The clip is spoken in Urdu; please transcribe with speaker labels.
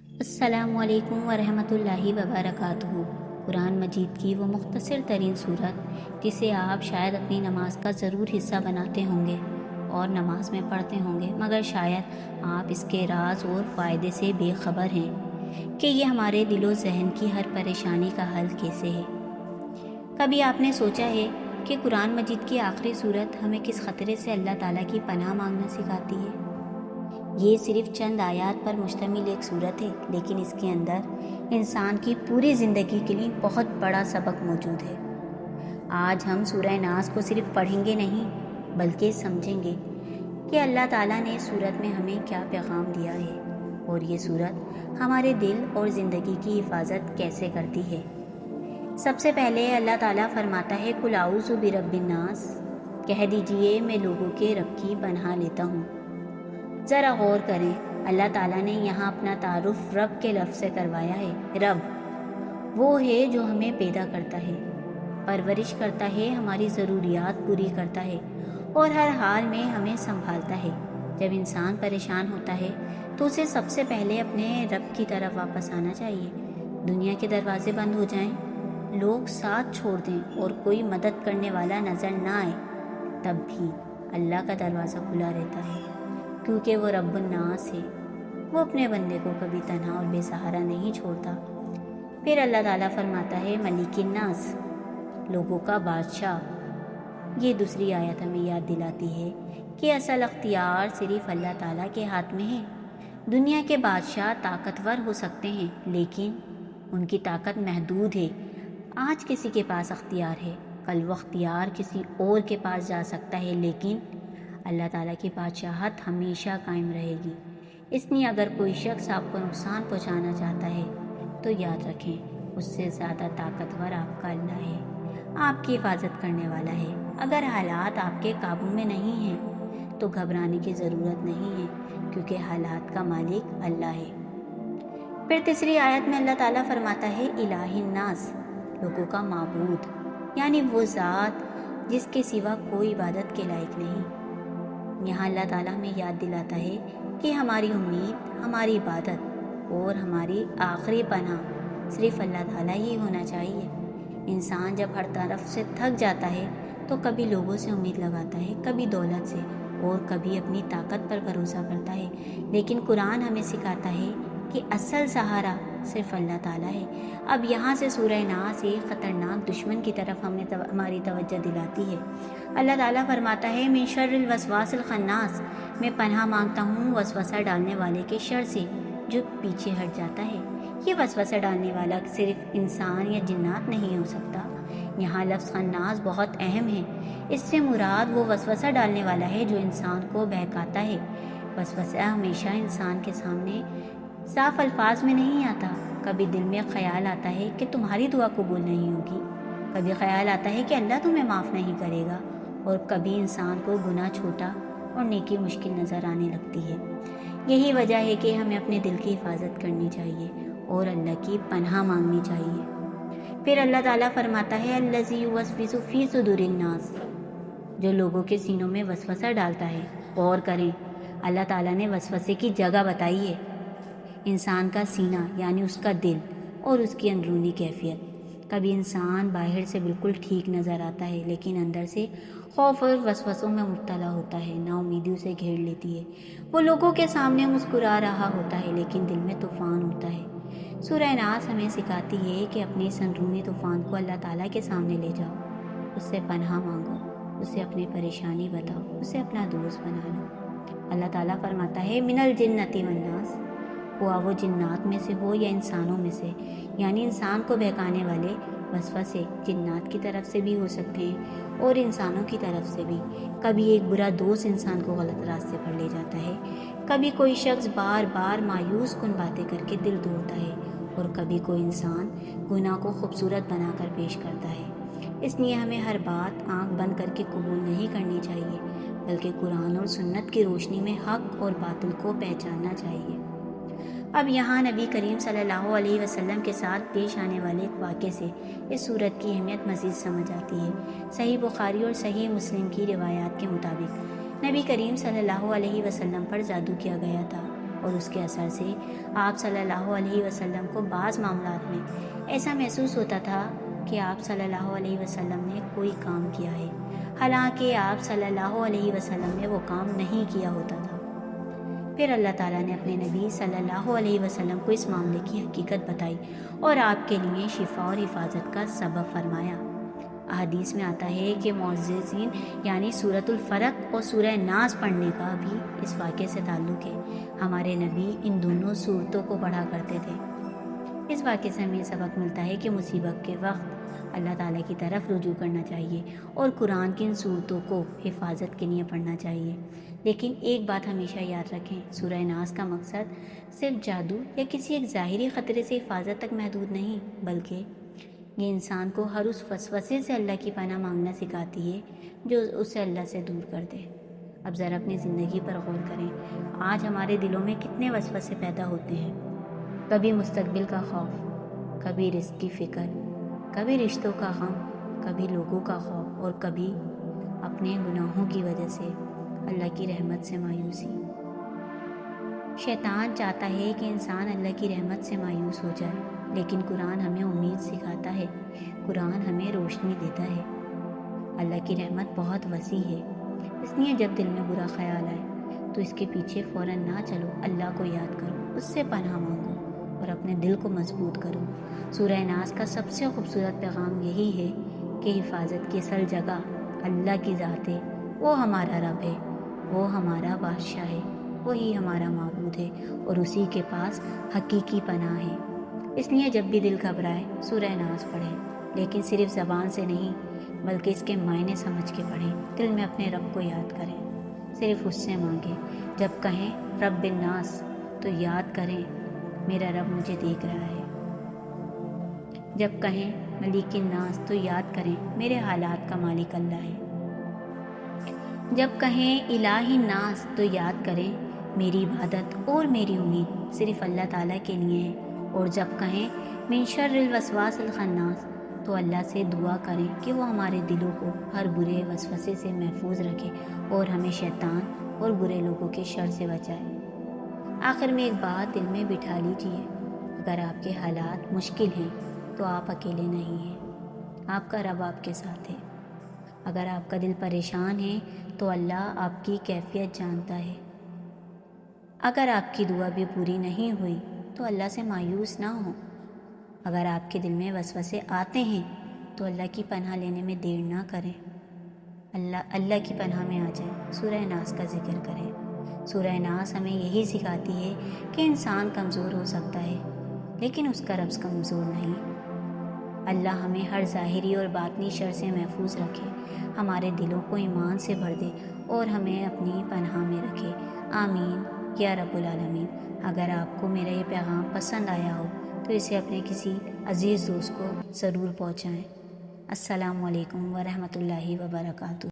Speaker 1: السلام علیکم ورحمۃ اللہ وبرکاتہ۔ قرآن مجید کی وہ مختصر ترین صورت جسے آپ شاید اپنی نماز کا ضرور حصہ بناتے ہوں گے اور نماز میں پڑھتے ہوں گے، مگر شاید آپ اس کے راز اور فائدے سے بے خبر ہیں کہ یہ ہمارے دل و ذہن کی ہر پریشانی کا حل کیسے ہے۔ کبھی آپ نے سوچا ہے کہ قرآن مجید کی آخری صورت ہمیں کس خطرے سے اللہ تعالیٰ کی پناہ مانگنا سکھاتی ہے؟ یہ صرف چند آیات پر مشتمل ایک صورت ہے، لیکن اس کے اندر انسان کی پوری زندگی کے لیے بہت بڑا سبق موجود ہے۔ آج ہم سورہ ناس کو صرف پڑھیں گے نہیں، بلکہ سمجھیں گے کہ اللہ تعالیٰ نے اس صورت میں ہمیں کیا پیغام دیا ہے اور یہ صورت ہمارے دل اور زندگی کی حفاظت کیسے کرتی ہے۔ سب سے پہلے اللہ تعالیٰ فرماتا ہے قُلْ أَعُوذُ بِرَبِّ النَّاسِ، کہہ دیجئے میں لوگوں کے رب کی پناہ لیتا ہوں۔ ذرا غور کریں، اللہ تعالیٰ نے یہاں اپنا تعارف رب کے لفظ سے کروایا ہے۔ رب وہ ہے جو ہمیں پیدا کرتا ہے، پرورش کرتا ہے، ہماری ضروریات پوری کرتا ہے اور ہر حال میں ہمیں سنبھالتا ہے۔ جب انسان پریشان ہوتا ہے تو اسے سب سے پہلے اپنے رب کی طرف واپس آنا چاہیے۔ دنیا کے دروازے بند ہو جائیں، لوگ ساتھ چھوڑ دیں اور کوئی مدد کرنے والا نظر نہ آئے، تب بھی اللہ کا دروازہ کھلا رہتا ہے، کیونکہ وہ رب الناس ہے۔ وہ اپنے بندے کو کبھی تنہا اور بے سہارا نہیں چھوڑتا۔ پھر اللہ تعالیٰ فرماتا ہے ملک الناس، لوگوں کا بادشاہ۔ یہ دوسری آیت ہمیں یاد دلاتی ہے کہ اصل اختیار صرف اللہ تعالیٰ کے ہاتھ میں ہے۔ دنیا کے بادشاہ طاقتور ہو سکتے ہیں، لیکن ان کی طاقت محدود ہے۔ آج کسی کے پاس اختیار ہے، کل وہ اختیار کسی اور کے پاس جا سکتا ہے، لیکن اللہ تعالیٰ کی بادشاہت ہمیشہ قائم رہے گی۔ اس لیے اگر کوئی شخص آپ کو نقصان پہنچانا چاہتا ہے تو یاد رکھیں اس سے زیادہ طاقتور آپ کا اللہ ہے، آپ کی حفاظت کرنے والا ہے۔ اگر حالات آپ کے قابو میں نہیں ہیں تو گھبرانے کی ضرورت نہیں ہے، کیونکہ حالات کا مالک اللہ ہے۔ پھر تیسری آیت میں اللہ تعالیٰ فرماتا ہے الہ الناس، لوگوں کا معبود، یعنی وہ ذات جس کے سوا کوئی عبادت کے لائق نہیں۔ یہاں اللہ تعالیٰ ہمیں یاد دلاتا ہے کہ ہماری امید، ہماری عبادت اور ہماری آخری پناہ صرف اللہ تعالیٰ ہی ہونا چاہیے۔ انسان جب ہر طرف سے تھک جاتا ہے تو کبھی لوگوں سے امید لگاتا ہے، کبھی دولت سے اور کبھی اپنی طاقت پر بھروسہ کرتا ہے، لیکن قرآن ہمیں سکھاتا ہے کہ اصل سہارا صرف اللہ تعالیٰ ہے۔ اب یہاں سے سورہ ناس ایک خطرناک دشمن کی طرف ہماری توجہ دلاتی ہے۔ اللہ تعالیٰ فرماتا ہے من شر الوسواس الخناس، میں پناہ مانگتا ہوں وسوسہ ڈالنے والے کے شر سے جو پیچھے ہٹ جاتا ہے۔ یہ وسوسہ ڈالنے والا صرف انسان یا جنات نہیں ہو سکتا۔ یہاں لفظ خناس بہت اہم ہے۔ اس سے مراد وہ وسوسہ ڈالنے والا ہے جو انسان کو بہکاتا ہے۔ وسوسہ ہمیشہ انسان کے سامنے صاف الفاظ میں نہیں آتا۔ کبھی دل میں خیال آتا ہے کہ تمہاری دعا قبول نہیں ہوگی، کبھی خیال آتا ہے کہ اللہ تمہیں معاف نہیں کرے گا، اور کبھی انسان کو گناہ چھوٹا اور نیکی مشکل نظر آنے لگتی ہے۔ یہی وجہ ہے کہ ہمیں اپنے دل کی حفاظت کرنی چاہیے اور اللہ کی پناہ مانگنی چاہیے۔ پھر اللہ تعالیٰ فرماتا ہے الذی یوسوس فی صدور الناس، جو لوگوں کے سینوں میں وسوسہ ڈالتا ہے۔ غور کریں، اللہ تعالیٰ نے وسوسے کی جگہ بتائی ہے، انسان کا سینہ یعنی اس کا دل اور اس کی اندرونی کیفیت۔ کبھی انسان باہر سے بالکل ٹھیک نظر آتا ہے، لیکن اندر سے خوف اور وسوسوں میں مبتلا ہوتا ہے، نا امیدی اسے گھیر لیتی ہے۔ وہ لوگوں کے سامنے مسکرا رہا ہوتا ہے، لیکن دل میں طوفان ہوتا ہے۔ سورہ ناس ہمیں سکھاتی ہے کہ اپنی اس اندرونی طوفان کو اللہ تعالیٰ کے سامنے لے جاؤ، اس سے پناہ مانگو، اسے اپنی پریشانی بتاؤ، اسے اپنا دوست بنا لو۔ اللہ تعالیٰ فرماتا ہے من الجنۃ والناس، ہوا وہ جنات میں سے ہو یا انسانوں میں سے، یعنی انسان کو بہکانے والے وسوسے جنات کی طرف سے بھی ہو سکتے ہیں اور انسانوں کی طرف سے بھی۔ کبھی ایک برا دوست انسان کو غلط راستے پر لے جاتا ہے، کبھی کوئی شخص بار بار مایوس کن باتیں کر کے دل توڑتا ہے، اور کبھی کوئی انسان گناہ کو خوبصورت بنا کر پیش کرتا ہے۔ اس لیے ہمیں ہر بات آنکھ بند کر کے قبول نہیں کرنی چاہیے، بلکہ قرآن اور سنت کی روشنی میں حق اور باطل کو پہچاننا چاہیے۔ اب یہاں نبی کریم صلی اللہ علیہ وسلم کے ساتھ پیش آنے والے ایک واقعے سے اس صورت کی اہمیت مزید سمجھ آتی ہے۔ صحیح بخاری اور صحیح مسلم کی روایات کے مطابق نبی کریم صلی اللہ علیہ وسلم پر جادو کیا گیا تھا۔ اور اس کے اثر سے آپ صلی اللہ علیہ وسلم کو بعض معاملات میں ایسا محسوس ہوتا تھا کہ آپ صلی اللہ علیہ وسلم نے کوئی کام کیا ہے، حالانکہ آپ صلی اللہ علیہ وسلم نے وہ کام نہیں کیا ہوتا تھا۔ پھر اللہ تعالیٰ نے اپنے نبی صلی اللہ علیہ وسلم کو اس معاملے کی حقیقت بتائی اور آپ کے لیے شفا اور حفاظت کا سبب فرمایا۔ احادیث میں آتا ہے کہ معززین یعنی سورۃ الفلق اور سورہ ناس پڑھنے کا بھی اس واقعے سے تعلق ہے۔ ہمارے نبی ان دونوں صورتوں کو پڑھا کرتے تھے۔ اس واقعے سے ہمیں سبق ملتا ہے کہ مصیبت کے وقت اللہ تعالیٰ کی طرف رجوع کرنا چاہیے اور قرآن کی ان صورتوں کو حفاظت کے لیے پڑھنا چاہیے۔ لیکن ایک بات ہمیشہ یاد رکھیں، سورہ ناس کا مقصد صرف جادو یا کسی ایک ظاہری خطرے سے حفاظت تک محدود نہیں، بلکہ یہ انسان کو ہر اس وسوسے سے اللہ کی پناہ مانگنا سکھاتی ہے جو اسے اللہ سے دور کر دے۔ اب ذرا اپنی زندگی پر غور کریں، آج ہمارے دلوں میں کتنے وسوسے پیدا ہوتے ہیں؟ کبھی مستقبل کا خوف، کبھی رزق کی فکر، کبھی رشتوں کا غم، کبھی لوگوں کا خوف اور کبھی اپنے گناہوں کی وجہ سے اللہ کی رحمت سے مایوسی۔ شیطان چاہتا ہے کہ انسان اللہ کی رحمت سے مایوس ہو جائے، لیکن قرآن ہمیں امید سکھاتا ہے، قرآن ہمیں روشنی دیتا ہے۔ اللہ کی رحمت بہت وسیع ہے، اس لیے جب دل میں برا خیال آئے تو اس کے پیچھے فوراً نہ چلو، اللہ کو یاد کرو، اس سے پناہ مانگو اور اپنے دل کو مضبوط کرو۔ سورہ ناس کا سب سے خوبصورت پیغام یہی ہے کہ حفاظت کی اصل جگہ اللہ کی ذات ہے، وہ ہمارا رب ہے، وہ ہمارا بادشاہ ہے، وہی ہمارا معبود ہے اور اسی کے پاس حقیقی پناہ ہے۔ اس لیے جب بھی دل گھبرائے سورہ ناس پڑھیں، لیکن صرف زبان سے نہیں بلکہ اس کے معنی سمجھ کے پڑھیں۔ دل میں اپنے رب کو یاد کریں، صرف اس سے مانگیں۔ جب کہیں رب الناس تو یاد کریں میرا رب مجھے دیکھ رہا ہے۔ جب کہیں ملیک الناس تو یاد کریں میرے حالات کا مالک اللہ ہے۔ جب کہیں الہ الناس تو یاد کریں میری عبادت اور میری امید صرف اللہ تعالیٰ کے لیے ہے۔ اور جب کہیں من شر الوسواس الخناس تو اللہ سے دعا کریں کہ وہ ہمارے دلوں کو ہر برے وسوسے سے محفوظ رکھے اور ہمیں شیطان اور برے لوگوں کے شر سے بچائے۔ آخر میں ایک بات دل میں بٹھا لیجئے، اگر آپ کے حالات مشکل ہیں تو آپ اکیلے نہیں ہیں، آپ کا رب آپ کے ساتھ ہے۔ اگر آپ کا دل پریشان ہے تو اللہ آپ کی کیفیت جانتا ہے۔ اگر آپ کی دعا بھی پوری نہیں ہوئی تو اللہ سے مایوس نہ ہوں۔ اگر آپ کے دل میں وسوسے آتے ہیں تو اللہ کی پناہ لینے میں دیر نہ کریں، اللہ کی پناہ میں آ جائیں، سورہ ناس کا ذکر کریں۔ سورہ ناس ہمیں یہی سکھاتی ہے کہ انسان کمزور ہو سکتا ہے لیکن اس کا رب کمزور نہیں۔ اللہ ہمیں ہر ظاہری اور باطنی شر سے محفوظ رکھے، ہمارے دلوں کو ایمان سے بھر دے اور ہمیں اپنی پناہ میں رکھے، آمین یا رب العالمین۔ اگر آپ کو میرا یہ پیغام پسند آیا ہو تو اسے اپنے کسی عزیز دوست کو ضرور پہنچائیں۔ السلام علیکم ورحمۃ اللہ وبرکاتہ۔